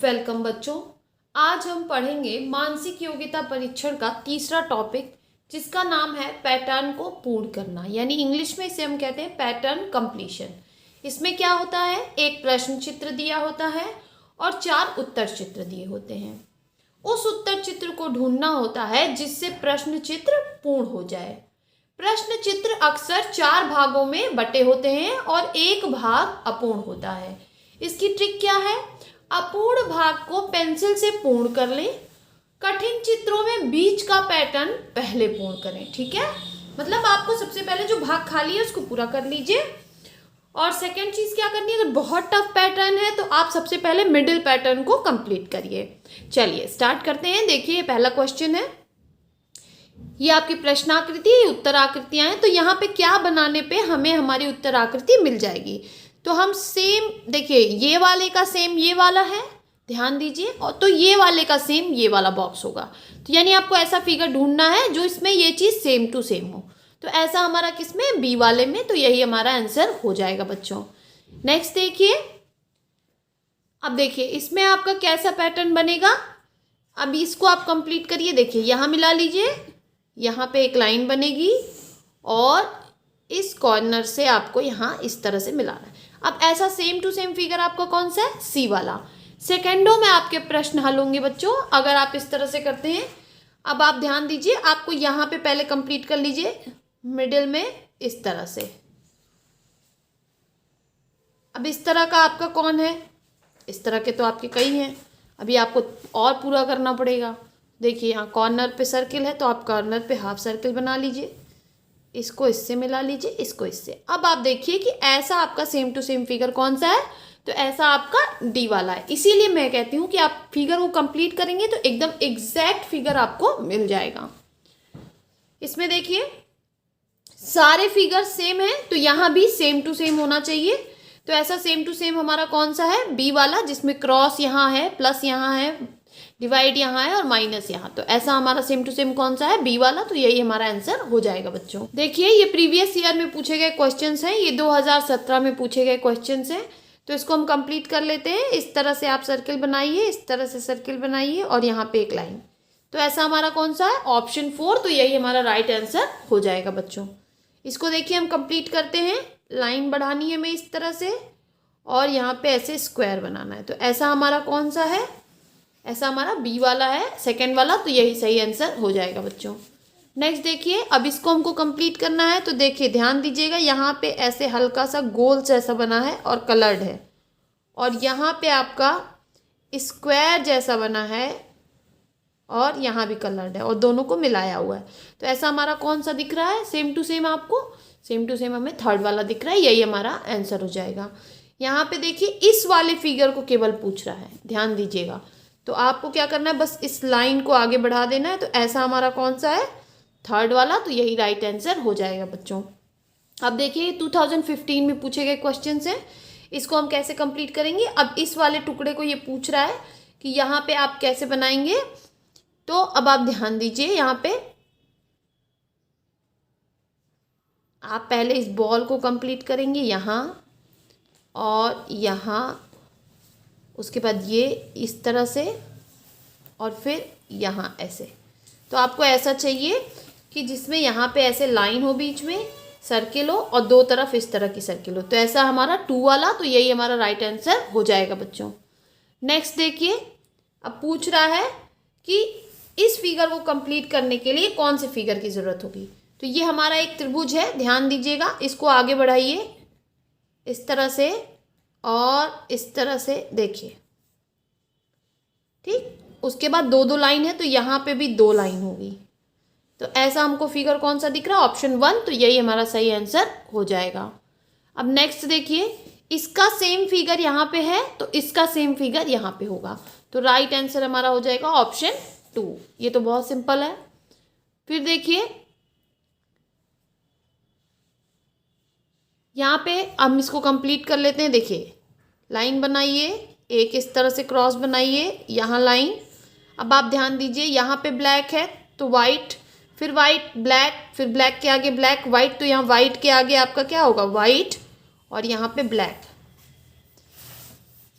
Welcome बच्चों। आज हम पढ़ेंगे मानसिक योग्यता परीक्षण का तीसरा टॉपिक, जिसका नाम है पैटर्न को पूर्ण करना, यानी इंग्लिश में इसे हम कहते हैं पैटर्न कंप्लीशन। इसमें क्या होता है, एक प्रश्न चित्र दिया होता है और 4 उत्तर चित्र दिए होते हैं। उस उत्तर चित्र को ढूंढना होता है जिससे प्रश्न चित्र पूर्ण हो जाए। प्रश्न चित्र अक्सर 4 भागों में बटे होते हैं और एक भाग अपूर्ण होता है। इसकी ट्रिक क्या है, अपूर्ण भाग को पेंसिल से पूर्ण कर लें, कठिन चित्रों में बीच का पैटर्न पहले पूर्ण करें। ठीक है, मतलब आपको सबसे पहले जो भाग खाली है उसको पूरा कर लीजिए। और सेकंड चीज क्या करनी है, अगर बहुत टफ पैटर्न है तो आप सबसे पहले मिडिल पैटर्न को कंप्लीट करिए। चलिए स्टार्ट करते हैं। देखिए पहला क्वेश्चन है, ये आपकी प्रश्न आकृति है, उत्तर आकृतियां हैं। तो यहाँ पे क्या बनाने पे हमें हमारी उत्तर आकृति मिल जाएगी। तो हम सेम, देखिए ये वाले का सेम ये वाला है, ध्यान दीजिए, और तो ये वाले का सेम ये वाला बॉक्स होगा। तो यानी आपको ऐसा फिगर ढूंढना है जो इसमें ये चीज़ सेम टू सेम हो। तो ऐसा हमारा किसमें, बी वाले में। तो यही हमारा आंसर हो जाएगा बच्चों। नेक्स्ट देखिए, अब देखिए इसमें आपका कैसा पैटर्न बनेगा। अब इसको आप कंप्लीट करिए। देखिए यहाँ मिला लीजिए, यहाँ पे एक लाइन बनेगी और इस कॉर्नर से आपको यहाँ इस तरह से मिलाना है। अब ऐसा सेम टू सेम फिगर आपका कौन सा है, सी वाला। सेकेंडों में आपके प्रश्न हल होंगे बच्चों अगर आप इस तरह से करते हैं। अब आप ध्यान दीजिए, आपको यहाँ पे पहले कंप्लीट कर लीजिए मिडिल में इस तरह से। अब इस तरह का आपका कौन है, इस तरह के तो आपके कई हैं, अभी आपको और पूरा करना पड़ेगा। देखिए यहाँ कॉर्नर पे सर्किल है तो आप कॉर्नर पे हाफ सर्किल बना लीजिए, इसको इससे मिला लीजिए, इसको इससे। अब आप देखिए कि ऐसा आपका सेम टू सेम फिगर कौन सा है, तो ऐसा आपका डी वाला है। इसीलिए मैं कहती हूँ कि आप फिगर को कंप्लीट करेंगे तो एकदम एग्जैक्ट फिगर आपको मिल जाएगा। इसमें देखिए सारे फिगर सेम है तो यहाँ भी सेम टू सेम होना चाहिए। तो ऐसा सेम टू सेम हमारा कौन सा है, बी वाला, जिसमें क्रॉस यहाँ है, प्लस यहाँ है, डिवाइड यहाँ है और माइनस यहाँ। तो ऐसा हमारा सेम टू सेम कौन सा है, बी वाला। तो यही हमारा आंसर हो जाएगा बच्चों। देखिए ये प्रीवियस ईयर में पूछे गए क्वेश्चंस हैं, ये 2017 में पूछे गए क्वेश्चंस हैं। तो इसको हम कंप्लीट कर लेते हैं। इस तरह से आप सर्किल बनाइए, इस तरह से सर्किल बनाइए और यहाँ पे एक लाइन। तो ऐसा हमारा कौन सा है, ऑप्शन 4। तो यही हमारा राइट आंसर हो जाएगा बच्चों। इसको देखिए हम कंप्लीट करते हैं। लाइन बढ़ानी है हमें इस तरह से और यहाँ पे ऐसे स्क्वायर बनाना है। तो ऐसा हमारा कौन सा है, ऐसा हमारा बी वाला है, सेकंड वाला। तो यही सही आंसर हो जाएगा बच्चों। नेक्स्ट देखिए, अब इसको हमको कंप्लीट करना है। तो देखिए ध्यान दीजिएगा, यहाँ पे ऐसे हल्का सा गोल जैसा बना है और कलर्ड है, और यहाँ पे आपका स्क्वायर जैसा बना है और यहाँ भी कलर्ड है और दोनों को मिलाया हुआ है। तो ऐसा हमारा कौन सा दिख रहा है, सेम टू सेम। आपको सेम टू सेम हमें थर्ड वाला दिख रहा है, यही हमारा आंसर हो जाएगा। यहाँ पे देखिए इस वाले फिगर को केवल पूछ रहा है, ध्यान दीजिएगा। तो आपको क्या करना है, बस इस लाइन को आगे बढ़ा देना है। तो ऐसा हमारा कौन सा है, थर्ड वाला। तो यही राइट आंसर हो जाएगा बच्चों। अब देखिए 2015 में पूछे गए क्वेश्चन हैं, इसको हम कैसे कंप्लीट करेंगे। अब इस वाले टुकड़े को ये पूछ रहा है कि यहाँ पे आप कैसे बनाएंगे। तो अब आप ध्यान दीजिए, यहाँ पे आप पहले इस बॉल को कंप्लीट करेंगे यहाँ और यहाँ, उसके बाद ये इस तरह से और फिर यहाँ ऐसे। तो आपको ऐसा चाहिए कि जिसमें यहाँ पे ऐसे लाइन हो, बीच में सर्किल हो और दो तरफ इस तरह की सर्किल हो। तो ऐसा हमारा 2 वाला। तो यही हमारा राइट आंसर हो जाएगा बच्चों। नेक्स्ट देखिए, अब पूछ रहा है कि इस फिगर को कंप्लीट करने के लिए कौन से फिगर की ज़रूरत होगी। तो ये हमारा एक त्रिभुज है, ध्यान दीजिएगा। इसको आगे बढ़ाइए इस तरह से और इस तरह से, देखिए ठीक। उसके बाद 2 लाइन है तो यहाँ पे भी 2 लाइन होगी। तो ऐसा हमको फिगर कौन सा दिख रहा है, ऑप्शन 1। तो यही हमारा सही आंसर हो जाएगा। अब नेक्स्ट देखिए, इसका सेम फिगर यहाँ पे है तो इसका सेम फिगर यहाँ पे होगा। तो राइट आंसर हमारा हो जाएगा ऑप्शन 2। ये तो बहुत सिंपल है। फिर देखिए यहाँ पे हम इसको कंप्लीट कर लेते हैं। देखिए लाइन बनाइए, एक इस तरह से क्रॉस बनाइए, यहाँ लाइन। अब आप ध्यान दीजिए, यहाँ पे ब्लैक है तो वाइट, फिर वाइट ब्लैक, फिर ब्लैक के आगे ब्लैक वाइट। तो यहाँ वाइट के आगे आपका क्या होगा, वाइट, और यहाँ पे ब्लैक।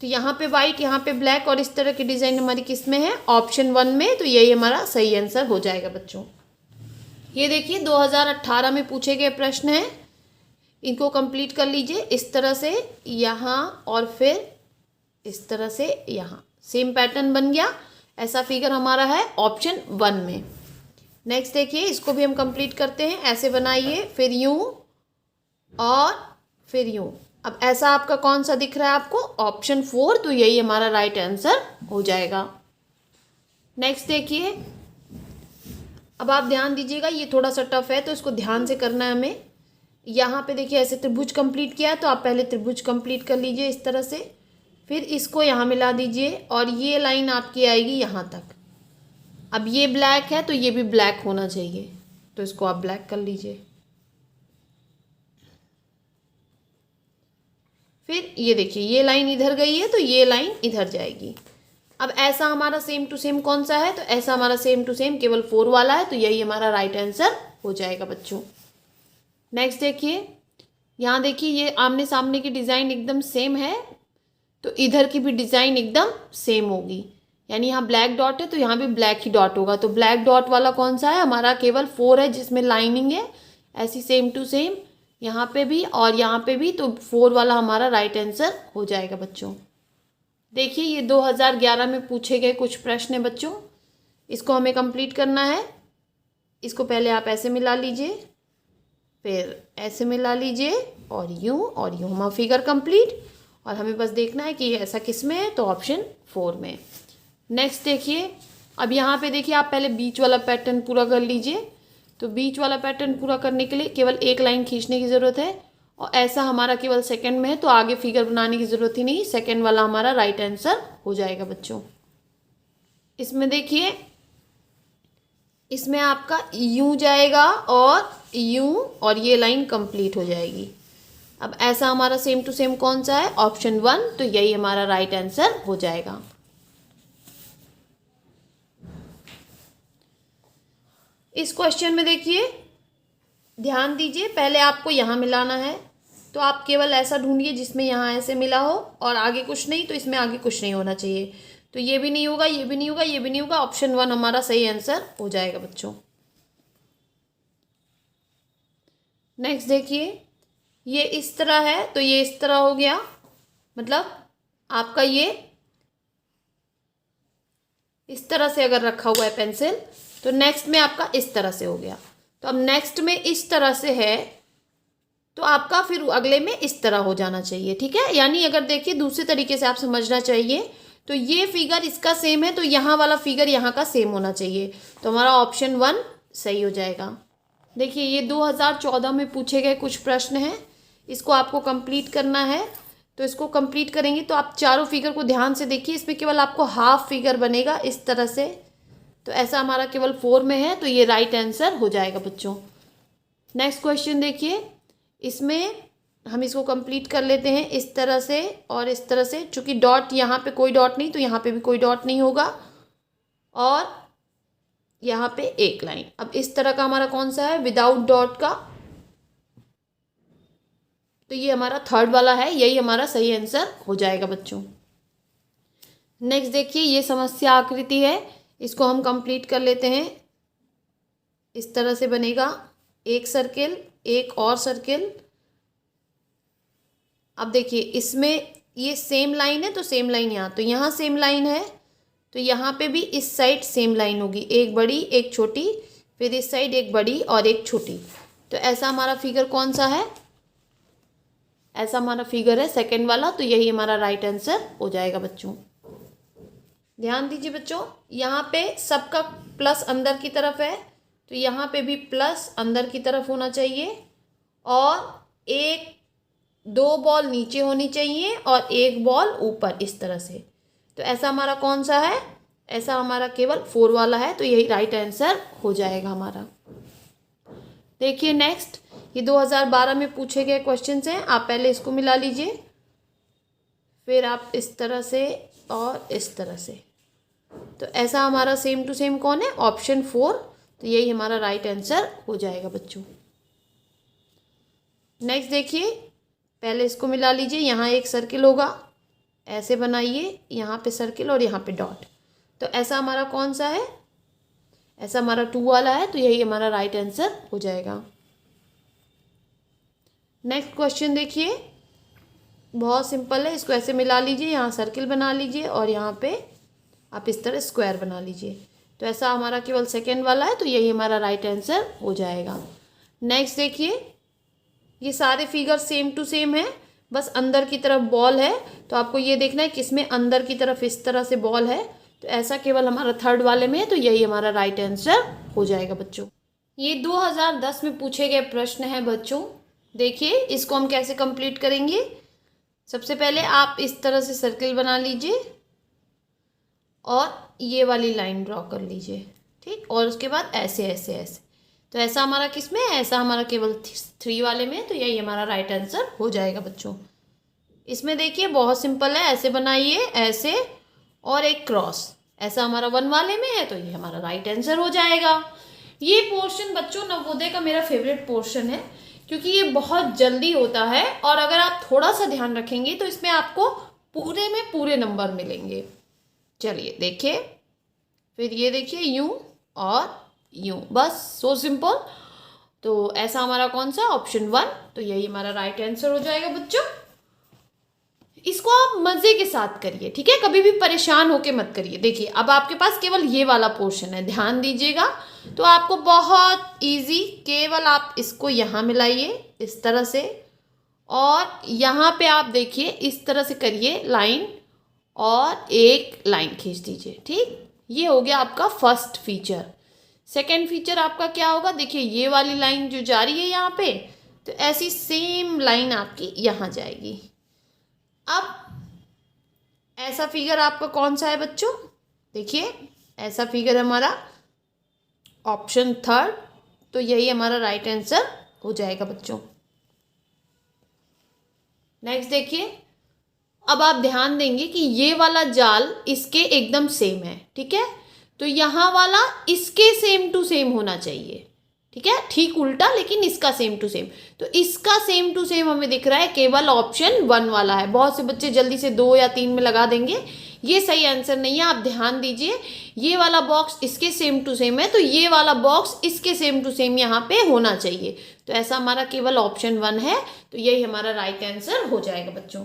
तो यहाँ पे वाइट, यहाँ पे ब्लैक और इस तरह की डिज़ाइन हमारी किस में है, ऑप्शन 1 में। तो यही हमारा सही आंसर हो जाएगा बच्चों। ये देखिए 2018 में पूछे गए प्रश्न हैं, इनको कंप्लीट कर लीजिए। इस तरह से यहाँ और फिर इस तरह से यहाँ, सेम पैटर्न बन गया। ऐसा फिगर हमारा है ऑप्शन 1 में। नेक्स्ट देखिए, इसको भी हम कंप्लीट करते हैं। ऐसे बनाइए, फिर यूँ और फिर यूँ। अब ऐसा आपका कौन सा दिख रहा है आपको, ऑप्शन 4। तो यही हमारा राइट आंसर हो जाएगा। नेक्स्ट देखिए, अब आप ध्यान दीजिएगा, ये थोड़ा सा टफ है तो इसको ध्यान से करना है हमें। यहाँ पे देखिए ऐसे त्रिभुज कंप्लीट किया है, तो आप पहले त्रिभुज कंप्लीट कर लीजिए इस तरह से, फिर इसको यहाँ मिला दीजिए और ये लाइन आपकी आएगी यहाँ तक। अब ये ब्लैक है तो ये भी ब्लैक होना चाहिए, तो इसको आप ब्लैक कर लीजिए। फिर ये देखिए ये लाइन इधर गई है तो ये लाइन इधर जाएगी। अब ऐसा हमारा सेम टू सेम कौन सा है, तो ऐसा हमारा सेम टू सेम केवल 4 वाला है। तो यही हमारा राइट आंसर हो जाएगा बच्चों। नेक्स्ट देखिए, यहाँ देखिए ये आमने सामने की डिज़ाइन एकदम सेम है, तो इधर की भी डिज़ाइन एकदम सेम होगी। यानी यहाँ ब्लैक डॉट है तो यहाँ भी ब्लैक ही डॉट होगा। तो ब्लैक डॉट वाला कौन सा है हमारा, केवल 4 है जिसमें लाइनिंग है। ऐसी सेम टू सेम यहाँ पे भी और यहाँ पे भी, तो 4 वाला हमारा राइट आंसर हो जाएगा बच्चों। देखिए ये 2011 में पूछे गए कुछ प्रश्न हैं बच्चों, इसको हमें कंप्लीट करना है। इसको पहले आप ऐसे मिला लीजिए, फिर ऐसे मिला लीजिए और यूँ हमारा फिगर कंप्लीट। और हमें बस देखना है कि ऐसा किस में है, तो ऑप्शन 4 में। नेक्स्ट देखिए, अब यहाँ पे देखिए आप पहले बीच वाला पैटर्न पूरा कर लीजिए। तो बीच वाला पैटर्न पूरा करने के लिए केवल एक लाइन खींचने की ज़रूरत है, और ऐसा हमारा केवल सेकंड में है तो आगे फिगर बनाने की ज़रूरत ही नहीं, सेकंड वाला हमारा राइट आंसर हो जाएगा बच्चों। इसमें देखिए, इसमें आपका यूँ जाएगा और यूँ, और ये लाइन कंप्लीट हो जाएगी। अब ऐसा हमारा सेम टू सेम कौन सा है, ऑप्शन 1। तो यही हमारा राइट आंसर हो जाएगा। इस क्वेश्चन में देखिए ध्यान दीजिए, पहले आपको यहाँ मिलाना है, तो आप केवल ऐसा ढूंढिए जिसमें यहाँ ऐसे मिला हो और आगे कुछ नहीं, तो इसमें आगे कुछ नहीं होना चाहिए। तो ये भी नहीं होगा, ये भी नहीं होगा, ये भी नहीं होगा। ऑप्शन 1 हमारा सही आंसर हो जाएगा बच्चों। नेक्स्ट देखिए, ये इस तरह है तो ये इस तरह हो गया, मतलब आपका ये इस तरह से अगर रखा हुआ है पेंसिल, तो नेक्स्ट में आपका इस तरह से हो गया। तो अब नेक्स्ट में इस तरह से है तो आपका फिर अगले में इस तरह हो जाना चाहिए, ठीक है। यानी अगर देखिए दूसरे तरीके से आप समझना चाहिए, तो ये फिगर इसका सेम है तो यहाँ वाला फिगर यहाँ का सेम होना चाहिए। तो हमारा ऑप्शन 1 सही हो जाएगा। देखिए ये 2014 में पूछे गए कुछ प्रश्न हैं, इसको आपको कंप्लीट करना है। तो इसको कंप्लीट करेंगे तो आप चारों फिगर को ध्यान से देखिए, इसमें केवल आपको हाफ फिगर बनेगा इस तरह से। तो ऐसा हमारा केवल 4 में है, तो ये राइट आंसर हो जाएगा बच्चों। नेक्स्ट क्वेश्चन देखिए, इसमें हम इसको कंप्लीट कर लेते हैं इस तरह से और इस तरह से। चूँकि डॉट यहाँ पे कोई डॉट नहीं, तो यहाँ पे भी कोई डॉट नहीं होगा, और यहाँ पे एक लाइन। अब इस तरह का हमारा कौन सा है, विदाउट डॉट का, तो ये हमारा 3rd वाला है, यही हमारा सही आंसर हो जाएगा बच्चों। नेक्स्ट देखिए, ये समस्या आकृति है, इसको हम कंप्लीट कर लेते हैं। इस तरह से बनेगा एक सर्किल, एक और सर्किल। अब देखिए इसमें ये सेम लाइन है तो सेम लाइन यहाँ, तो यहाँ सेम लाइन है तो यहाँ पे भी इस साइड सेम लाइन होगी, एक बड़ी एक छोटी, फिर इस साइड एक बड़ी और एक छोटी। तो ऐसा हमारा फिगर कौन सा है, ऐसा हमारा फिगर है सेकंड वाला। तो यही हमारा राइट आंसर हो जाएगा बच्चों। ध्यान दीजिए बच्चों, यहाँ पे सबका प्लस अंदर की तरफ है, तो यहाँ पे भी प्लस अंदर की तरफ होना चाहिए, और एक 2 बॉल नीचे होनी चाहिए और एक बॉल ऊपर इस तरह से। तो ऐसा हमारा कौन सा है, ऐसा हमारा केवल 4 वाला है, तो यही राइट आंसर हो जाएगा हमारा। देखिए नेक्स्ट, ये 2012 में पूछे गए क्वेश्चन हैं, आप पहले इसको मिला लीजिए, फिर आप इस तरह से और इस तरह से। तो ऐसा हमारा सेम टू सेम कौन है, ऑप्शन 4। तो यही हमारा राइट आंसर हो जाएगा बच्चों। नेक्स्ट देखिए, पहले इसको मिला लीजिए, यहाँ एक सर्किल होगा, ऐसे बनाइए, यहाँ पे सर्किल और यहाँ पे डॉट। तो ऐसा हमारा कौन सा है, ऐसा हमारा 2 वाला है, तो यही हमारा राइट आंसर हो जाएगा। नेक्स्ट क्वेश्चन देखिए, बहुत सिंपल है, इसको ऐसे मिला लीजिए, यहाँ सर्किल बना लीजिए और यहाँ पे आप इस तरह स्क्वायर बना लीजिए। तो ऐसा हमारा केवल सेकेंड वाला है, तो यही हमारा राइट आंसर हो जाएगा। नेक्स्ट देखिए, ये सारे फिगर सेम टू सेम है, बस अंदर की तरफ बॉल है, तो आपको ये देखना है किसमें अंदर की तरफ इस तरह से बॉल है, तो ऐसा केवल हमारा थर्ड वाले में है, तो यही हमारा राइट आंसर हो जाएगा बच्चों। ये 2010 में पूछे गए प्रश्न है बच्चों। देखिए इसको हम कैसे कंप्लीट करेंगे। सबसे पहले आप इस तरह से सर्किल बना लीजिए और ये वाली लाइन ड्रॉ कर लीजिए, ठीक, और उसके बाद ऐसे ऐसे ऐसे। तो ऐसा हमारा किस में है, ऐसा हमारा केवल 3 वाले में, तो यही हमारा राइट आंसर हो जाएगा बच्चों। इसमें देखिए बहुत सिंपल है, ऐसे बनाइए, ऐसे और एक क्रॉस, ऐसा हमारा 1 वाले में है, तो ये हमारा राइट आंसर हो जाएगा। ये पोर्शन बच्चों नवोदय का मेरा फेवरेट पोर्शन है, क्योंकि ये बहुत जल्दी होता है और अगर आप थोड़ा सा ध्यान रखेंगे तो इसमें आपको पूरे में पूरे नंबर मिलेंगे। चलिए देखिए, फिर ये देखिए यूं और यूं, बस सो सिंपल। तो ऐसा हमारा कौन सा, ऑप्शन 1, तो यही हमारा राइट आंसर हो जाएगा बच्चों। इसको आप मज़े के साथ करिए, ठीक है, कभी भी परेशान होके मत करिए। देखिए अब आपके पास केवल ये वाला पोर्शन है, ध्यान दीजिएगा, तो आपको बहुत इजी, केवल आप इसको यहाँ मिलाइए इस तरह से और यहाँ पे आप देखिए इस तरह से करिए लाइन और एक लाइन खींच दीजिए, ठीक। ये हो गया आपका फर्स्ट फीचर। सेकंड फीचर आपका क्या होगा, देखिए ये वाली लाइन जो जा रही है यहाँ पे, तो ऐसी सेम लाइन आपकी यहाँ जाएगी। अब ऐसा फिगर आपका कौन सा है बच्चों, देखिए ऐसा फिगर हमारा ऑप्शन 3, तो यही हमारा राइट आंसर हो जाएगा बच्चों। नेक्स्ट देखिए, अब आप ध्यान देंगे कि ये वाला जाल इसके एकदम सेम है, ठीक है, तो यहाँ वाला इसके सेम टू सेम होना चाहिए, ठीक है, ठीक उल्टा लेकिन इसका सेम टू सेम। तो इसका सेम टू सेम हमें दिख रहा है केवल ऑप्शन 1 वाला है। बहुत से बच्चे जल्दी से 2 या 3 में लगा देंगे, ये सही आंसर नहीं है। आप ध्यान दीजिए, ये वाला बॉक्स इसके सेम टू सेम है, तो ये वाला बॉक्स इसके सेम टू सेम यहाँ पे होना चाहिए। तो ऐसा हमारा केवल ऑप्शन 1 है, तो यही हमारा राइट आंसर हो जाएगा बच्चों।